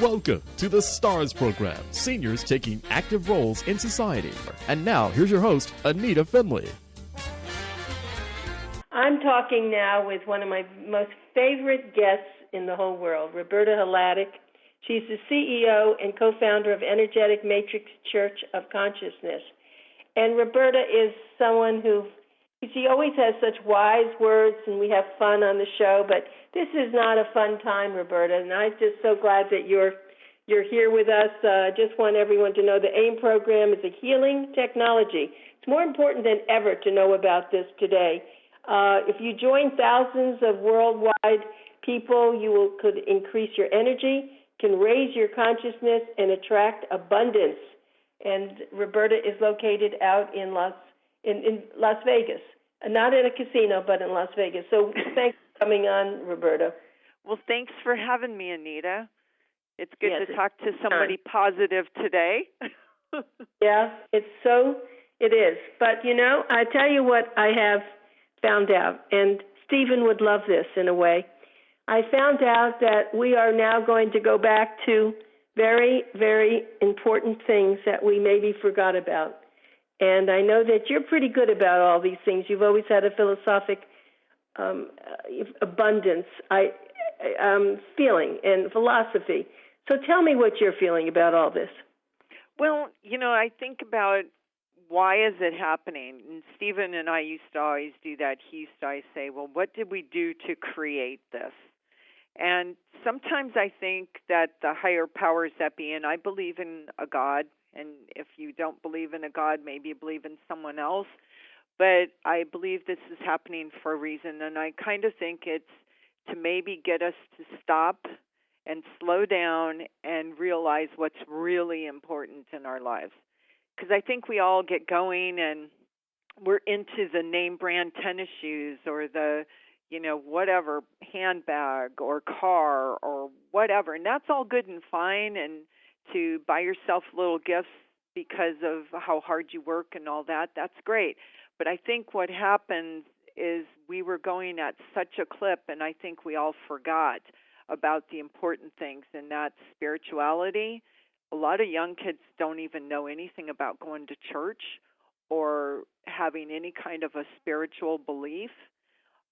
Welcome to the STARS program, seniors taking active roles in society. And now, here's your host, ANITA FINLEY. I'm talking now with one of my most favorite guests in the whole world, Roberta Hladek. She's the CEO and co-founder of Energetic Matrix Church of Consciousness. And Roberta is someone who, she always has such wise words, and we have fun on the show, but this is not a fun time, Roberta, and I'm just so glad that you're here with us. Just want everyone to know the AIM program is a healing technology. It's more important than ever to know about this today. If you join thousands of worldwide people, you could increase your energy, can raise your consciousness, and attract abundance. And Roberta is located out in Las Vegas, not in a casino, but in Las Vegas. So thanks for coming on, Roberta. Well, thanks for having me, Anita. It's good to talk to somebody positive today. Yeah, it is. But, you know, I tell you what I have found out, and Stephen would love this in a way. I found out that we are now going to go back to very, very important things that we maybe forgot about. And I know that you're pretty good about all these things. You've always had a philosophic abundance feeling and philosophy. So tell me what you're feeling about all this. Well, you know, I think about why is it happening? And Stephen and I used to always do that. He used to always say, well, what did we do to create this? And sometimes I think that the higher powers that be, and I believe in a God, and if you don't believe in a God, maybe you believe in someone else, but I believe this is happening for a reason, and I kind of think it's to maybe get us to stop and slow down and realize what's really important in our lives. Because I think we all get going and we're into the name brand tennis shoes or the, you know, whatever, handbag or car or whatever. And that's all good and fine, and to buy yourself little gifts because of how hard you work and all that, that's great. But I think what happens is we were going at such a clip, and I think we all forgot about the important things, and that's spirituality. A lot of young kids don't even know anything about going to church or having any kind of a spiritual belief.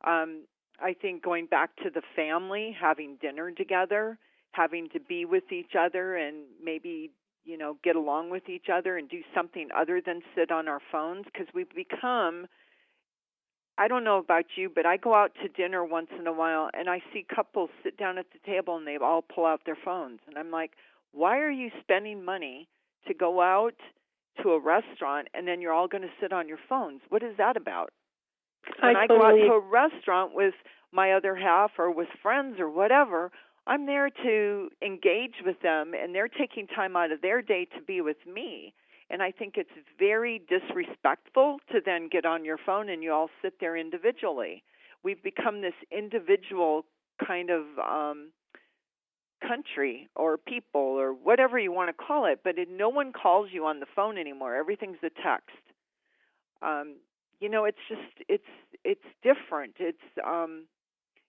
I think going back to the family, having dinner together, having to be with each other and maybe, you know, get along with each other and do something other than sit on our phones, because we've become, I don't know about you, but I go out to dinner once in a while and I see couples sit down at the table and they all pull out their phones. And I'm like, why are you spending money to go out to a restaurant and then you're all going to sit on your phones? What is that about? When I go out to a restaurant with my other half or with friends or whatever, I'm there to engage with them, and they're taking time out of their day to be with me. And I think it's very disrespectful to then get on your phone and you all sit there individually. We've become this individual kind of country or people or whatever you want to call it, but no one calls you on the phone anymore. Everything's a text. You know, it's just, it's different.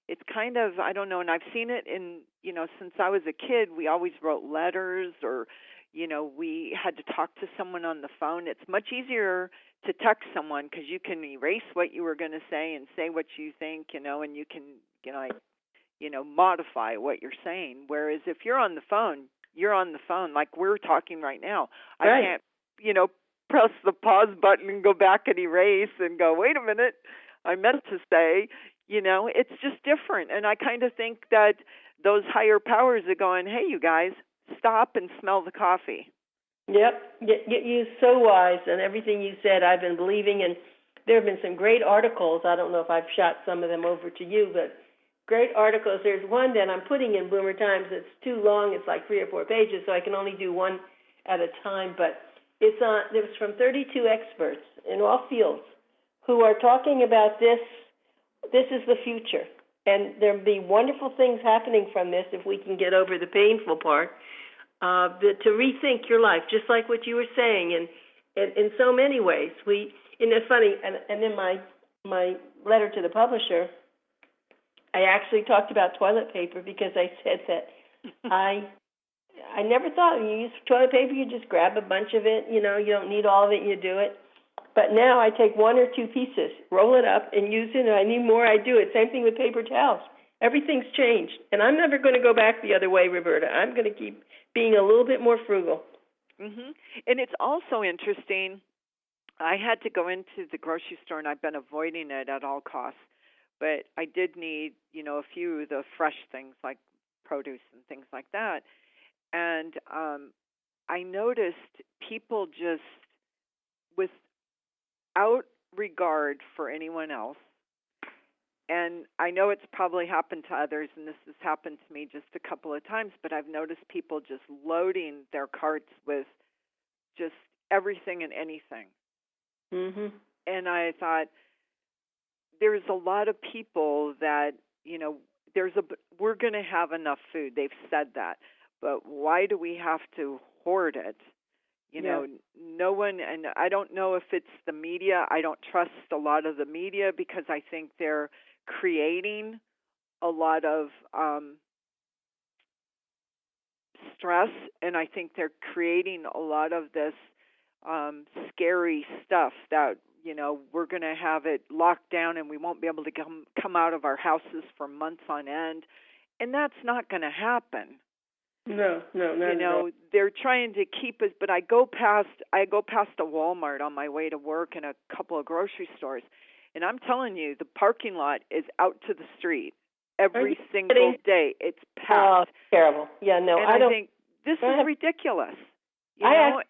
It's kind of, I don't know, and I've seen it in, you know, since I was a kid, we always wrote letters or, you know, we had to talk to someone on the phone. It's much easier to text someone because you can erase what you were going to say and say what you think, you know, and you can, modify what you're saying. Whereas if you're on the phone, you're on the phone like we're talking right now. Right. I can't, press the pause button and go back and erase and go, wait a minute, I meant to say, it's just different. And I kind of think that those higher powers are going, hey, you guys, stop and smell the coffee. Yep. You're so wise, and everything you said I've been believing, and there have been some great articles. I don't know if I've shot some of them over to you, but great articles. There's one that I'm putting in Boomer Times that's too long. It's like 3 or 4 pages, so I can only do one at a time. But it was from 32 experts in all fields who are talking about this. This is the future, and there'll be wonderful things happening from this if we can get over the painful part. To rethink your life, just like what you were saying, and in so many ways. It's funny, and in my letter to the publisher, I actually talked about toilet paper because I said that I never thought when you use toilet paper, you just grab a bunch of it. You don't need all of it, and you do it. But now I take one or two pieces, roll it up, and use it. And I need more, I do it. Same thing with paper towels. Everything's changed. And I'm never going to go back the other way, Roberta. I'm going to keep being a little bit more frugal. Mm-hmm. And it's also interesting. I had to go into the grocery store, and I've been avoiding it at all costs. But I did need, a few of the fresh things like produce and things like that. And I noticed people just, without regard for anyone else, and I know it's probably happened to others, and this has happened to me just a couple of times, but I've noticed people just loading their carts with just everything and anything. Mm-hmm. And I thought, there's a lot of people that, we're going to have enough food. They've said that. But why do we have to hoard it? No one, and I don't know if it's the media. I don't trust a lot of the media because I think they're creating a lot of stress, and I think they're creating a lot of this scary stuff that, we're going to have it locked down and we won't be able to come out of our houses for months on end. And that's not going to happen. No, not they're trying to keep us, but I go past a Walmart on my way to work and a couple of grocery stores, and I'm telling you, the parking lot is out to the street every single day. It's packed. Oh, terrible. Yeah, no, and I don't think this is ridiculous. I haven't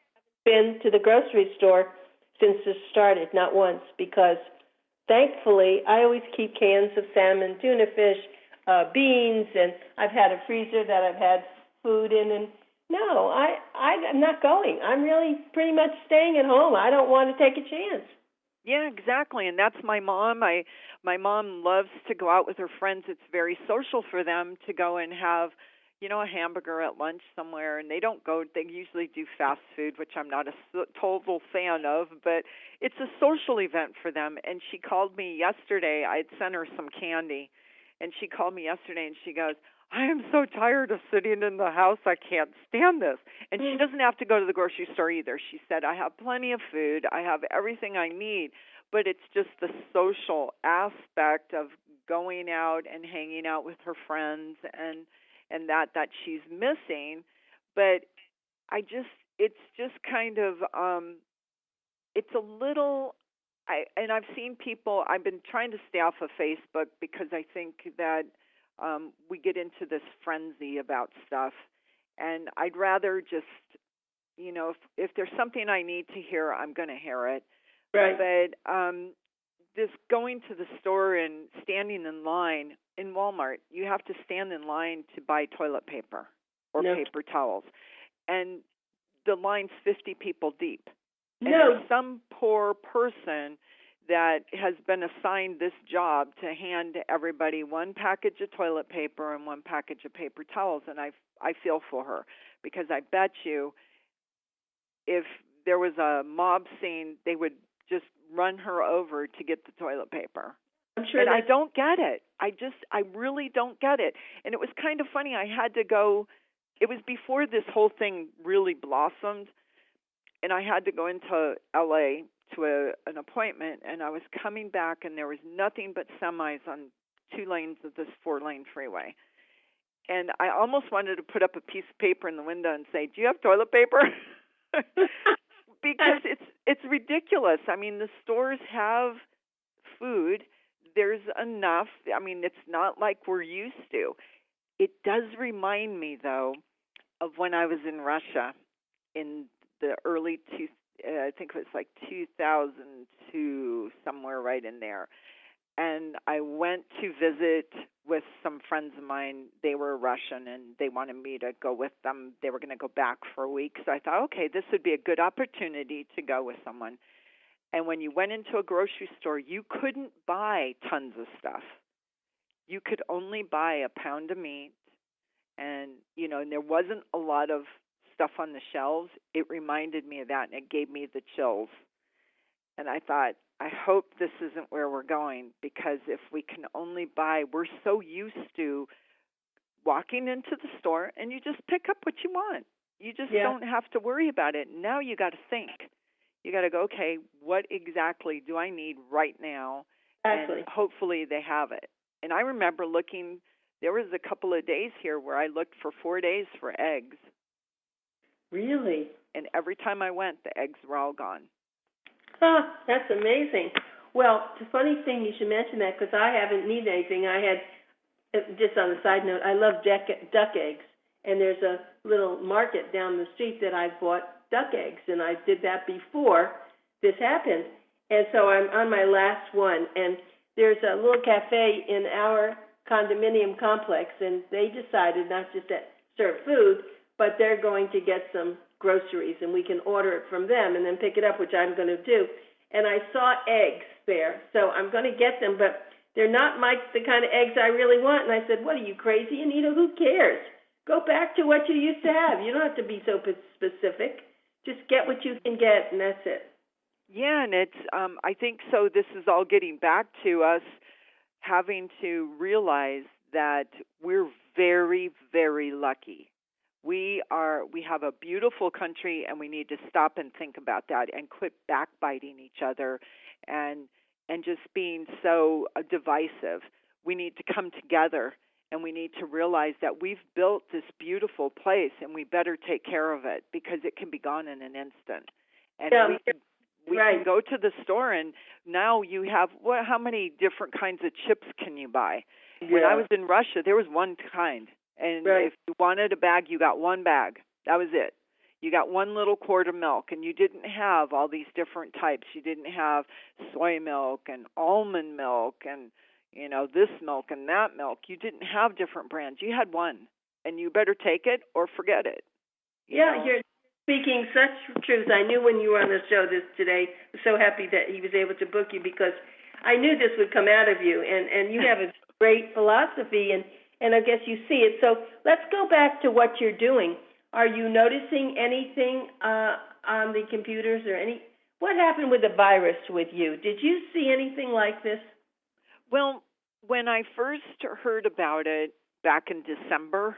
been to the grocery store since this started, not once, because thankfully I always keep cans of salmon, tuna fish, beans, and I've had a freezer that I've had food in. And no, I'm not going. I'm really pretty much staying at home. I don't want to take a chance. Yeah, exactly. And that's my mom. My mom loves to go out with her friends. It's very social for them to go and have, a hamburger at lunch somewhere. And they usually do fast food, which I'm not a total fan of, but it's a social event for them. And she called me yesterday. I had sent her some candy. And she called me yesterday and she goes, I am so tired of sitting in the house. I can't stand this. And she doesn't have to go to the grocery store either. She said, I have plenty of food. I have everything I need. But it's just the social aspect of going out and hanging out with her friends and that she's missing. But it's just kind of, it's a little, I've seen people, I've been trying to stay off of Facebook because I think that we get into this frenzy about stuff, and I'd rather just, if there's something I need to hear, I'm going to hear it. Right. But this going to the store and standing in line in Walmart, you have to stand in line to buy toilet paper or paper towels, and the line's 50 people deep. And there's some poor person that has been assigned this job to hand everybody one package of toilet paper and one package of paper towels, and I feel for her because I bet you if there was a mob scene, they would just run her over to get the toilet paper. I'm sure. And I don't get it. I really don't get it. And it was kind of funny. I had to go. It was before this whole thing really blossomed, and I had to go into L.A. to an appointment, and I was coming back, and there was nothing but semis on 2 lanes of this 4-lane freeway. And I almost wanted to put up a piece of paper in the window and say, do you have toilet paper? Because it's ridiculous. I mean, the stores have food. There's enough. I mean, it's not like we're used to. It does remind me, though, of when I was in Russia in the early I think it was like 2002, somewhere right in there. And I went to visit with some friends of mine. They were Russian, and they wanted me to go with them. They were going to go back for a week. So I thought, okay, this would be a good opportunity to go with someone. And when you went into a grocery store, you couldn't buy tons of stuff. You could only buy a pound of meat. And, and there wasn't a lot of stuff on the shelves. It reminded me of that, and it gave me the chills. And I thought, I hope this isn't where we're going, because if we can only buy, we're so used to walking into the store and you just pick up what you want. You just don't have to worry about it. Now you got to think. You got to go, okay, what exactly do I need right now? Exactly. And hopefully they have it. And I remember looking, there was a couple of days here where I looked for 4 days for eggs. Really? And every time I went, the eggs were all gone. Huh, that's amazing. Well, it's a funny thing you should mention that because I haven't needed anything. I had, just on a side note, I love duck eggs. And there's a little market down the street that I bought duck eggs. And I did that before this happened. And so I'm on my last one. And there's a little cafe in our condominium complex. And they decided not just to serve food, but they're going to get some groceries. And we can order it from them and then pick it up, which I'm going to do. And I saw eggs there. So I'm going to get them. But they're not the kind of eggs I really want. And I said, what, are you crazy, Anita? Who cares? Go back to what you used to have. You don't have to be so specific. Just get what you can get, and that's it. Yeah, and it's, I think so this is all getting back to us having to realize that we're very, very lucky. We have a beautiful country, and we need to stop and think about that and quit backbiting each other and just being so divisive. We need to come together. And we need to realize that we've built this beautiful place, and we better take care of it because it can be gone in an instant. And we can go to the store, and now you have how many different kinds of chips can you buy? Yeah. When I was in Russia, there was one kind, and if you wanted a bag, you got one bag. That was it. You got one little quart of milk, and you didn't have all these different types. You didn't have soy milk and almond milk and this milk and that milk. You didn't have different brands. You had one, and you better take it or forget it. You're speaking such truth. I knew when you were on the show today, I was so happy that he was able to book you because I knew this would come out of you, and you have a great philosophy, and I guess you see it. So let's go back to what you're doing. Are you noticing anything on the computers or what happened with the virus with you? Did you see anything like this? Well, when I first heard about it back in December,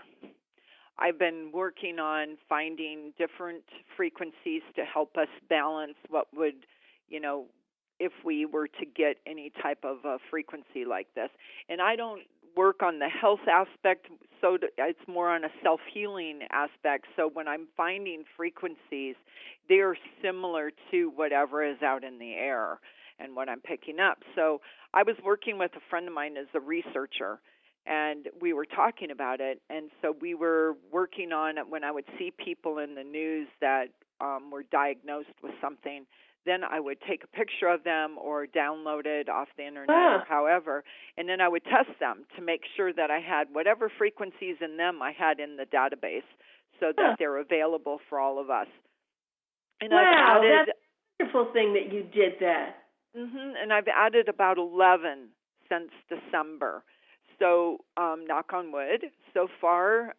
I've been working on finding different frequencies to help us balance what would, if we were to get any type of a frequency like this. And I don't work on the health aspect, so it's more on a self-healing aspect. So when I'm finding frequencies, they are similar to whatever is out in the air and what I'm picking up. So I was working with a friend of mine as a researcher, and we were talking about it. And so we were working on it when I would see people in the news that were diagnosed with something. Then I would take a picture of them or download it off the internet or however, and then I would test them to make sure that I had whatever frequencies in them I had in the database so that they're available for all of us. And I've added, that's a wonderful thing that you did that. And I've added about 11 since December. So, knock on wood, so far,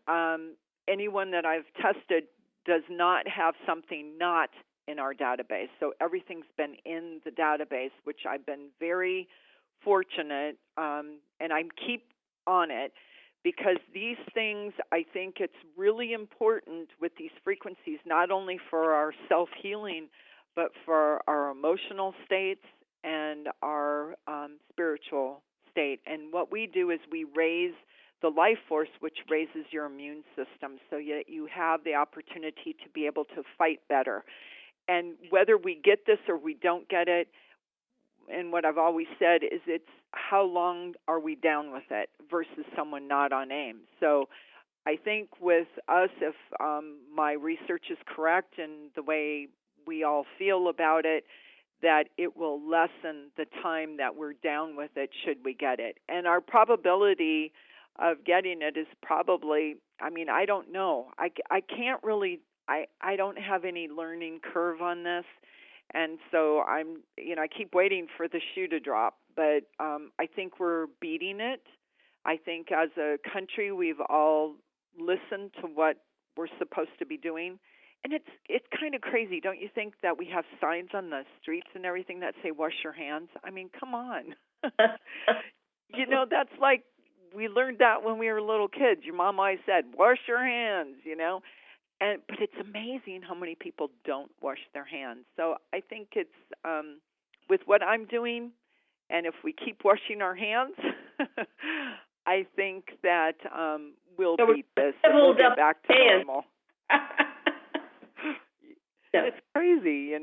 anyone that I've tested does not have something not in our database. So everything's been in the database, which I've been very fortunate, and I keep on it because these things, I think it's really important with these frequencies, not only for our self-healing, but for our emotional states and our spiritual state. And what we do is we raise the life force, which raises your immune system so that you have the opportunity to be able to fight better. And whether we get this or we don't get it, and what I've always said is it's how long are we down with it versus someone not on AIM. So I think with us, if my research is correct and the way we all feel about it, that it will lessen the time that we're down with it should we get it. And our probability of getting it is probably, I don't know. I can't really, I don't have any learning curve on this. And so I keep waiting for the shoe to drop. But I think we're beating it. I think as a country, we've all listened to what we're supposed to be doing. And it's kind of crazy, don't you think, that we have signs on the streets and everything that say wash your hands? I mean, come on. That's like we learned that when we were little kids. Your mom always said, wash your hands, but it's amazing how many people don't wash their hands. So I think it's with what I'm doing, and if we keep washing our hands, I think that we'll beat this and we'll get back to normal. It's crazy,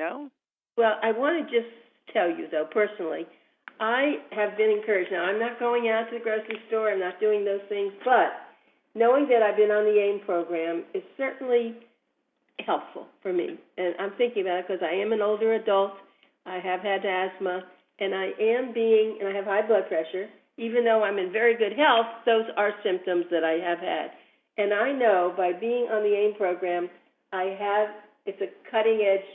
Well, I want to just tell you, though, personally, I have been encouraged. Now, I'm not going out to the grocery store. I'm not doing those things. But knowing that I've been on the AIM program is certainly helpful for me. And I'm thinking about it because I am an older adult. I have had asthma, and I have high blood pressure. Even though I'm in very good health, those are symptoms that I have had. And I know by being on the AIM program, it's a cutting-edge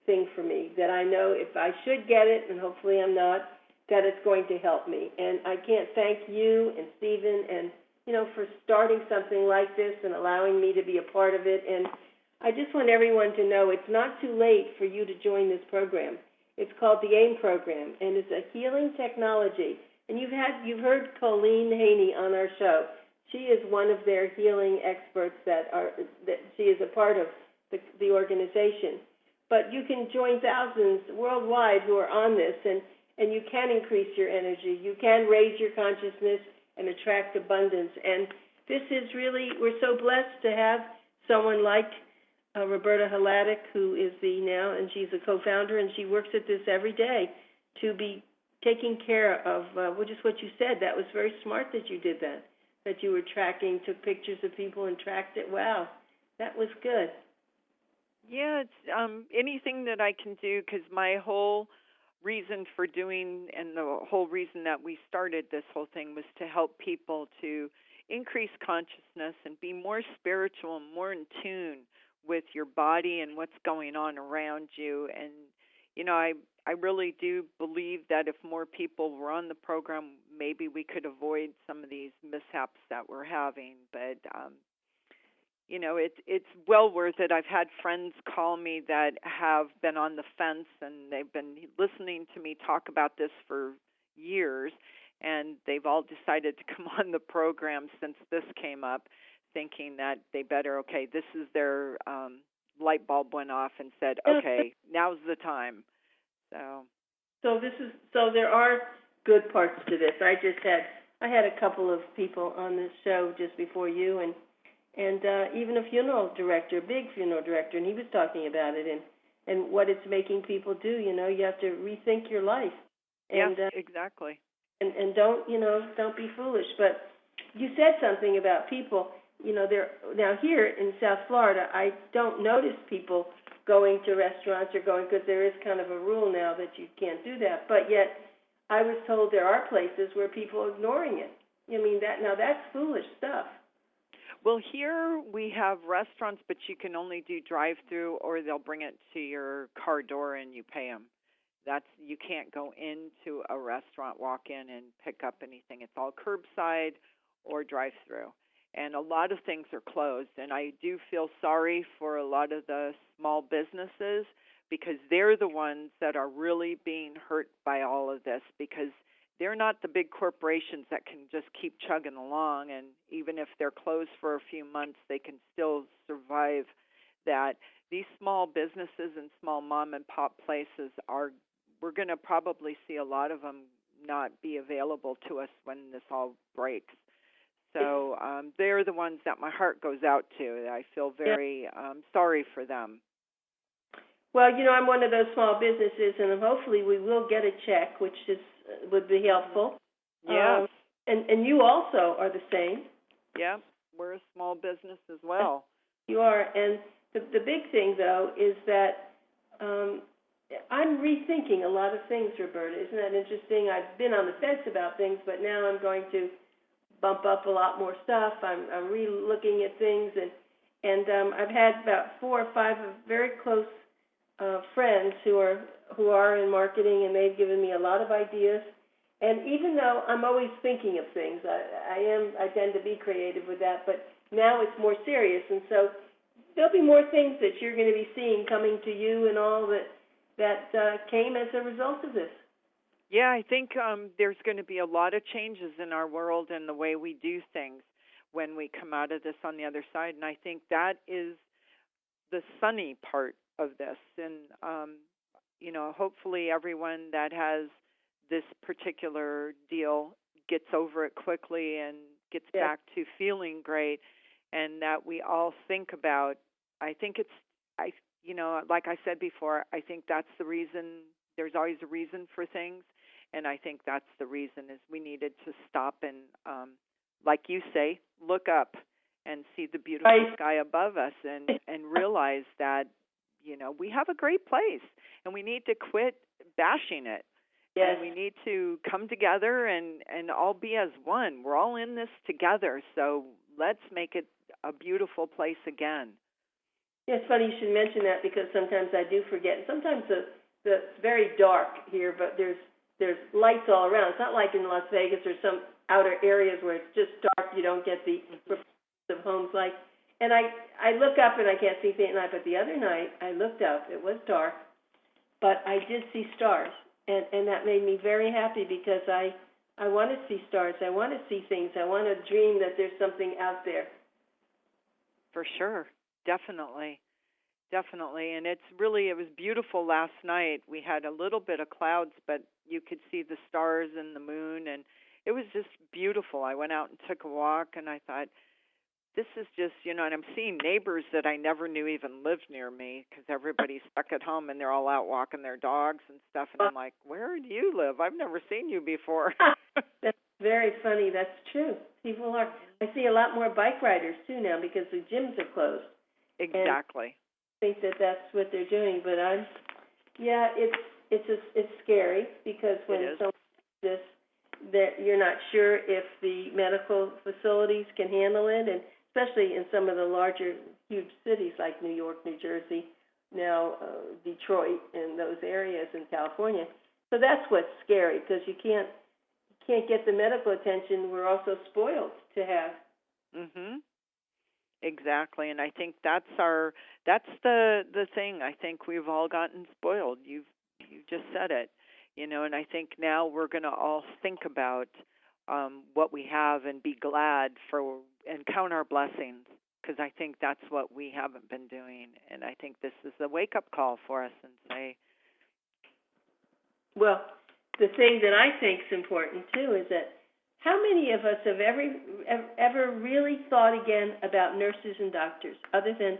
thing for me that I know if I should get it, and hopefully I'm not, that it's going to help me. And I can't thank you and Stephen and, for starting something like this and allowing me to be a part of it. And I just want everyone to know it's not too late for you to join this program. It's called the AIM program, and it's a healing technology. And you've heard Colleen Haney on our show. She is one of their healing experts that she is a part of the organization. But you can join thousands worldwide who are on this, and you can increase your energy. You can raise your consciousness and attract abundance. And this is really, we're so blessed to have someone like Roberta Hladek, who is and she's a co-founder, and she works at this every day to be taking care of, just what you said. That was very smart that you did that you were tracking, took pictures of people and tracked it. Wow, that was good. Yeah, it's anything that I can do, because my whole reason for doing, and the whole reason that we started this whole thing, was to help people to increase consciousness and be more spiritual and more in tune with your body and what's going on around you. And, I really do believe that if more people were on the program, maybe we could avoid some of these mishaps that we're having. But, it's well worth it. I've had friends call me that have been on the fence, and they've been listening to me talk about this for years, and they've all decided to come on the program since this came up, thinking that they better, this is their light bulb went off and said, okay, now's the time. So there are good parts to this. I had a couple of people on this show just before you, and even a funeral director, big funeral director, and he was talking about it and what it's making people do. You have to rethink your life. And, yes, exactly. And don't be foolish. But you said something about people. Now here in South Florida, I don't notice people going to restaurants or because there is kind of a rule now that you can't do that. But yet, I was told there are places where people are ignoring it. That's foolish stuff. Well, here we have restaurants, but you can only do drive-through, or they'll bring it to your car door and you pay them. You can't go into a restaurant, walk in and pick up anything. It's all curbside or drive-through. And a lot of things are closed. And I do feel sorry for a lot of the small businesses, because they're the ones that are really being hurt by all of this, because they're not the big corporations that can just keep chugging along. And even if they're closed for a few months, they can still survive that. These small businesses and small mom and pop places we're going to probably see a lot of them not be available to us when this all breaks. So they're the ones that my heart goes out to. I feel very sorry for them. Well, I'm one of those small businesses, and hopefully we will get a check, which would be helpful. Yes. And you also are the same. Yeah, we're a small business as well. You are. And the big thing, though, is that I'm rethinking a lot of things, Roberta. Isn't that interesting? I've been on the fence about things, but now I'm going to bump up a lot more stuff. I'm re-looking at things, and I've had about 4 or 5 very close friends who are in marketing, and they've given me a lot of ideas. And even though I'm always thinking of things, I tend to be creative with that, but now it's more serious, and so there'll be more things that you're going to be seeing coming to you, and all that came as a result of this. Yeah, I think there's going to be a lot of changes in our world and the way we do things when we come out of this on the other side. And I think that is the sunny part of this. And, hopefully everyone that has this particular deal gets over it quickly and gets back to feeling great, and that we all think about, I think like I said before, I think that's the reason. There's always a reason for things, and I think that's the reason is we needed to stop and, like you say, look up and see the beautiful sky above us and realize that, we have a great place, and we need to quit bashing it. Yes. And we need to come together and all be as one. We're all in this together, so let's make it a beautiful place again. Yeah, it's funny you should mention that because sometimes I do forget. Sometimes it's very dark here, but there's lights all around. It's not like in Las Vegas or some outer areas where it's just dark. You don't get the of homes lights. And I look up and I can't see anything at night, but the other night I looked up. It was dark, but I did see stars, and that made me very happy because I want to see stars. I want to see things. I want to dream that there's something out there. For sure. Definitely. And it was beautiful last night. We had a little bit of clouds, but you could see the stars and the moon, and it was just beautiful. I went out and took a walk, and I thought, this is just, and I'm seeing neighbors that I never knew even lived near me because everybody's stuck at home and they're all out walking their dogs and stuff. And I'm like, where do you live? I've never seen you before. That's very funny. That's true. People are. I see a lot more bike riders, too, now because the gyms are closed. Exactly. And I think that's what they're doing. But it's scary because when someone does this, that you're not sure if the medical facilities can handle it, and especially in some of the larger, huge cities like New York, New Jersey, now Detroit, and those areas in California. So that's what's scary because you can't get the medical attention we're also spoiled to have. Mhm. Exactly, and I think that's the thing. I think we've all gotten spoiled. You just said it. And I think now we're going to all think about what we have and be glad for and count our blessings, because I think that's what we haven't been doing. And I think this is a wake-up call for us and say. Well, the thing that I think is important, too, is that how many of us have ever really thought again about nurses and doctors, other than,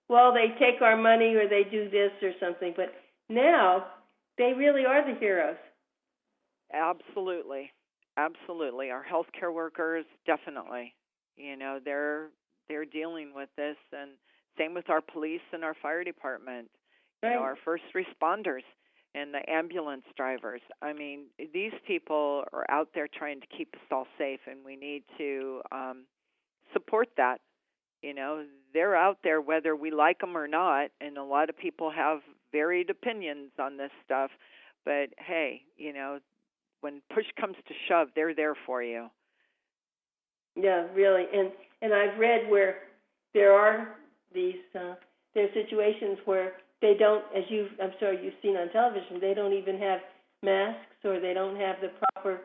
well, they take our money or they do this or something, but now they really are the heroes. Absolutely. Our healthcare workers, definitely. They're dealing with this, and same with our police and our fire department. Right. Our first responders and the ambulance drivers. I mean, these people are out there trying to keep us all safe, and we need to support that. They're out there whether we like them or not, and a lot of people have varied opinions on this stuff. But, hey, when push comes to shove, they're there for you. Yeah, really. And I've read where there are these there are situations where they don't, as I'm sure you've seen on television, they don't even have masks or they don't have the proper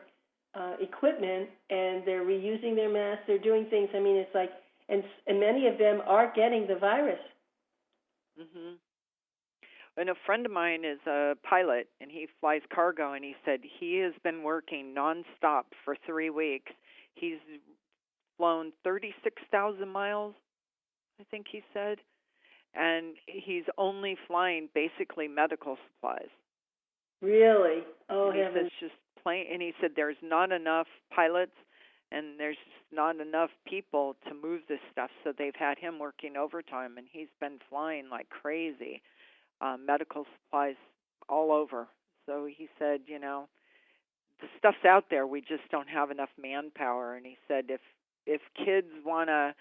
equipment, and they're reusing their masks. They're doing things. I mean, it's like, and many of them are getting the virus. Mm-hmm. And a friend of mine is a pilot, and he flies cargo, and he said he has been working nonstop for 3 weeks. He's flown 36,000 miles, I think he said, and he's only flying basically medical supplies. Really? Oh, and he says just plain. And he said there's not enough pilots, and there's just not enough people to move this stuff, so they've had him working overtime, and he's been flying like crazy. Medical supplies all over. So he said, the stuff's out there. We just don't have enough manpower. And he said, if kids want a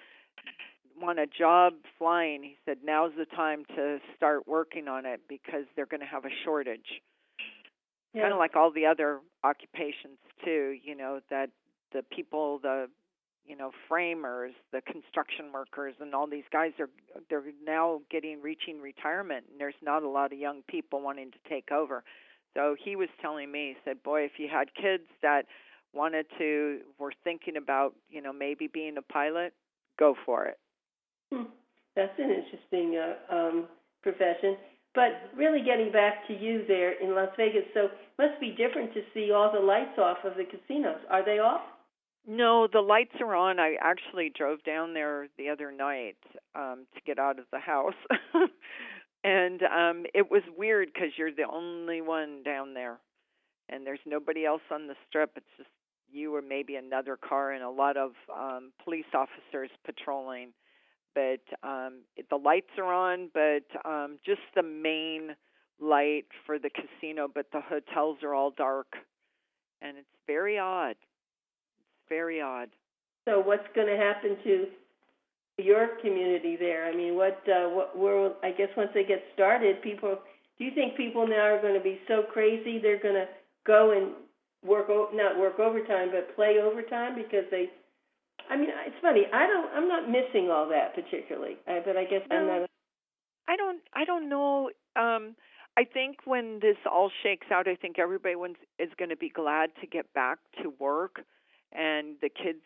job flying, he said now's the time to start working on it because they're going to have a shortage. Yeah. Kind of like all the other occupations too. That the people, framers, the construction workers, and all these guys they're now reaching retirement, and there's not a lot of young people wanting to take over. So he was telling me, he said, boy, if you had kids that were thinking about, maybe being a pilot, go for it. That's an interesting profession. But really getting back to you there in Las Vegas, so it must be different to see all the lights off of the casinos. Are they off? No, the lights are on. I actually drove down there the other night to get out of the house. And it was weird because you're the only one down there. And there's nobody else on the strip. It's just you or maybe another car and a lot of police officers patrolling. But the lights are on, but just the main light for the casino, but the hotels are all dark. And it's very odd. It's very odd. So what's going to happen to your community there? I mean, what will, I guess once they get started, do you think people now are going to be so crazy they're going to go and not work overtime, but play overtime because it's funny. I'm not missing all that particularly, but I guess I'm not. I don't know. I think when this all shakes out, I think everybody is going to be glad to get back to work, and the kids,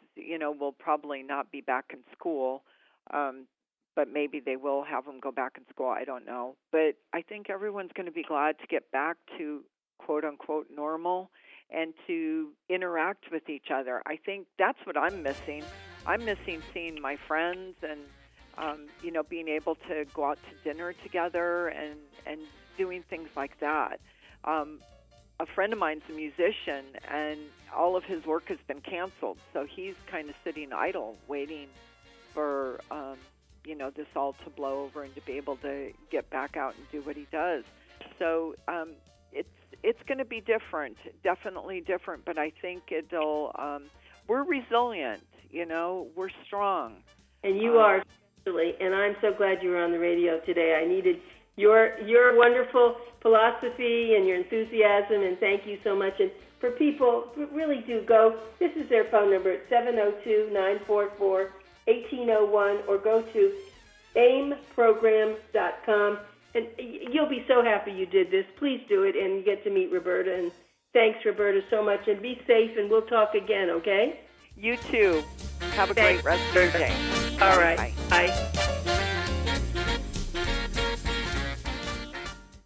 will probably not be back in school, but maybe they will have them go back in school. I don't know, but I think everyone's going to be glad to get back to quote unquote normal and to interact with each other. I think that's what I'm missing. I'm missing seeing my friends and, being able to go out to dinner together and doing things like that. A friend of mine's a musician, and all of his work has been canceled, so he's kind of sitting idle waiting for, this all to blow over and to be able to get back out and do what he does. So it's going to be different, definitely different, but I think we're resilient, we're strong. And you are, actually, and I'm so glad you were on the radio today. I needed your wonderful philosophy and your enthusiasm, and thank you so much. And for people, really do go. This is their phone number. It's 702-944-1801, or go to aimprogram.com. And you'll be so happy you did this. Please do it, and you get to meet Roberta. And thanks, Roberta, so much. And be safe, and we'll talk again, okay? You too. Have a great rest of your day. All right. Bye.